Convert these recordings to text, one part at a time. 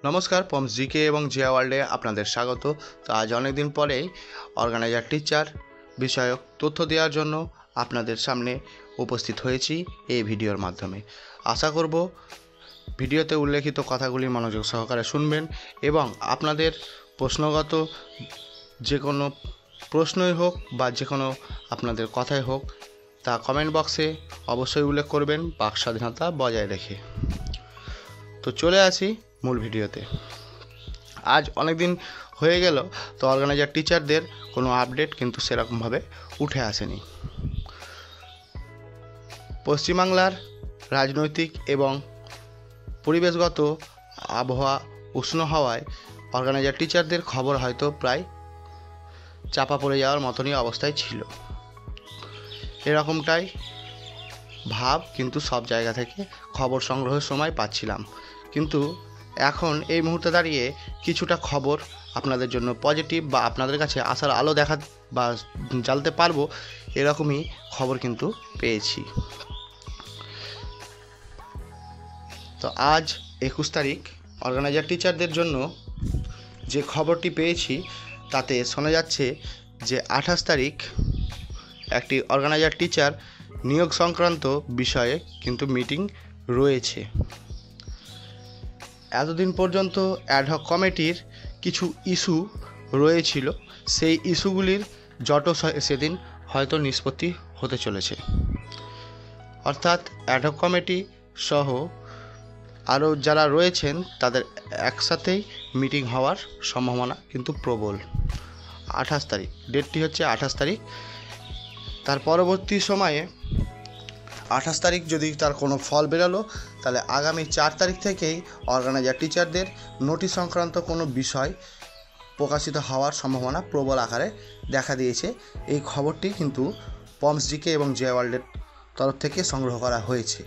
নমস্কার, পমস জিকে এবং জিয়া ওয়ার্ল্ডে আপনাদের স্বাগত। তো আজ অনেক দিন পরেই অর্গানাইজার টিচার বিষয়ক তথ্য দেওয়ার জন্য আপনাদের সামনে উপস্থিত হয়েছি এই ভিডিওর মাধ্যমে। আশা করব ভিডিওতে উল্লেখিত কথাগুলি মনোযোগ সহকারে শুনবেন এবং আপনাদের প্রশ্নগত যে কোনো প্রশ্নই হোক বা যে কোনো আপনাদের কথাই হোক তা কমেন্ট বক্সে অবশ্যই উল্লেখ করবেন, বাক স্বাধীনতা বজায় রেখে। তো চলে আসি মূল ভিডিওতে। আজ অনেক দিন হয়ে গেল, তো অর্গানাইজার টিচারদের কোনো আপডেট কিন্তু সেরকমভাবে উঠে আসেনি। পশ্চিমবাংলার রাজনৈতিক এবং পরিবেশগত আবহাওয়া উষ্ণ হওয়ায় অর্গানাইজার টিচারদের খবর হয়তো প্রায় চাপা পড়ে যাওয়ার মতনই অবস্থায় ছিল। এরকমটাই ভাব কিন্তু সব জায়গা থেকে খবর সংগ্রহের সময় পাচ্ছিলাম, কিন্তু এখন এই মুহূর্তে দাঁড়িয়ে কিছুটা খবর আপনাদের জন্য পজিটিভ বা আপনাদের কাছে আসার আলো দেখা বা জ্বালতে পারবো এরকমই খবর কিন্তু পেয়েছি। তো আজ 21 তারিখ অর্গানাইজার টিচারদের জন্য যে খবরটি পেয়েছি তাতে শোনা যাচ্ছে যে 28 তারিখ একটি অর্গানাইজার টিচার নিয়োগ সংক্রান্ত বিষয়ে কিন্তু মিটিং রয়েছে। এতদিন পর্যন্ত অ্যাডহক কমিটির কিছু ইস্যু রয়েছিল, সেই ইস্যুগুলির জটও সেদিন হয়তো নিষ্পত্তি হতে চলেছে। অর্থাৎ অ্যাডহক কমিটি সহ আরও যারা রয়েছেন তাদের একসাথেই মিটিং হওয়ার সম্ভাবনা কিন্তু প্রবল। 28 তারিখ ডেটটি হচ্ছে 28 তারিখ। তার পরবর্তী সময়ে 28 তারিখ যদি তার কোনো ফল বেরোলো, তাহলে আগামী 4 তারিখ থেকেই অর্গানাইজার টিচারদের নোটিশ সংক্রান্ত কোনো বিষয় প্রকাশিত হওয়ার সম্ভাবনা প্রবল আকারে দেখা দিয়েছে। এই খবরটি কিন্তু পমস জিকে এবং জিয়া ওয়ার্ল্ডের তরফ থেকে সংগ্রহ করা হয়েছে,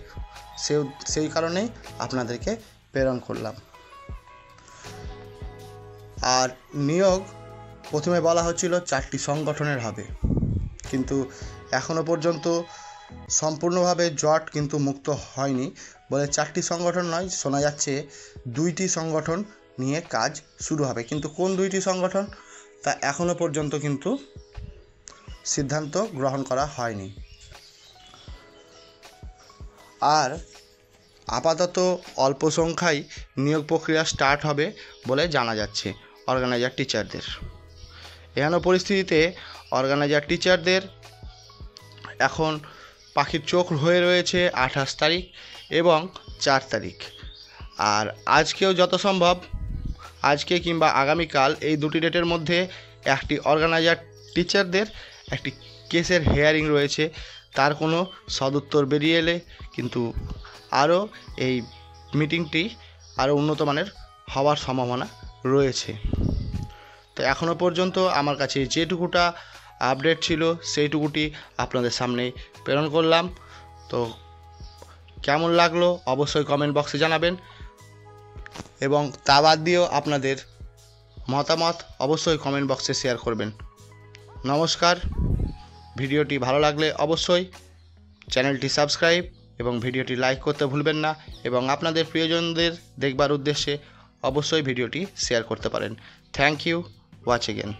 সেই কারণেই আপনাদেরকে প্রেরণ করলাম। আর নিয়োগ প্রথমে বলা হচ্ছিল 4টি সংগঠনের হবে, কিন্তু এখনও পর্যন্ত সম্পূর্ণভাবে জট কিন্তু মুক্ত হয়নি বলে 4টি সংগঠন নয়, শোনা যাচ্ছে 2টি সংগঠন নিয়ে কাজ শুরু হবে, কিন্তু কোন 2টি সংগঠন তা এখনও পর্যন্ত কিন্তু সিদ্ধান্ত গ্রহণ করা হয়নি। আর আপাতত অল্প সংখ্যায় নিয়োগ প্রক্রিয়া স্টার্ট হবে বলে জানা যাচ্ছে অর্গানাইজার টিচারদের। এহেন পরিস্থিতিতে অর্গানাইজার টিচারদের এখন পাখির চোখ হয়ে রয়েছে 28 তারিখ এবং 4 তারিখ। আর আজকেও যত সম্ভব আজকে কিংবা আগামীকাল এই দুটি ডেটের মধ্যে একটি অর্গানাইজার টিচারদের একটি কেসের হিয়ারিং রয়েছে, তার কোনো সদুত্তর বেরিয়ে এলে কিন্তু আরও এই মিটিংটি আরও উন্নত মানের হওয়ার সম্ভাবনা রয়েছে। তো এখনও পর্যন্ত আমার কাছে যেটুকুটা আপডেট ছিল সেইটুকুটি আপনাদের সামনে প্রেরণ করলাম। তো কেমন লাগলো অবশ্যই কমেন্ট বক্সে জানাবেন এবং তা বাদ দিয়েও আপনাদের মতামত অবশ্যই কমেন্ট বক্সে শেয়ার করবেন। নমস্কার। ভিডিওটি ভালো লাগলে অবশ্যই চ্যানেলটি সাবস্ক্রাইব এবং ভিডিওটি লাইক করতে ভুলবেন না, এবং আপনাদের প্রিয়জনদের দেখবার উদ্দেশ্যে অবশ্যই ভিডিওটি শেয়ার করতে পারেন। Thank you, watch again.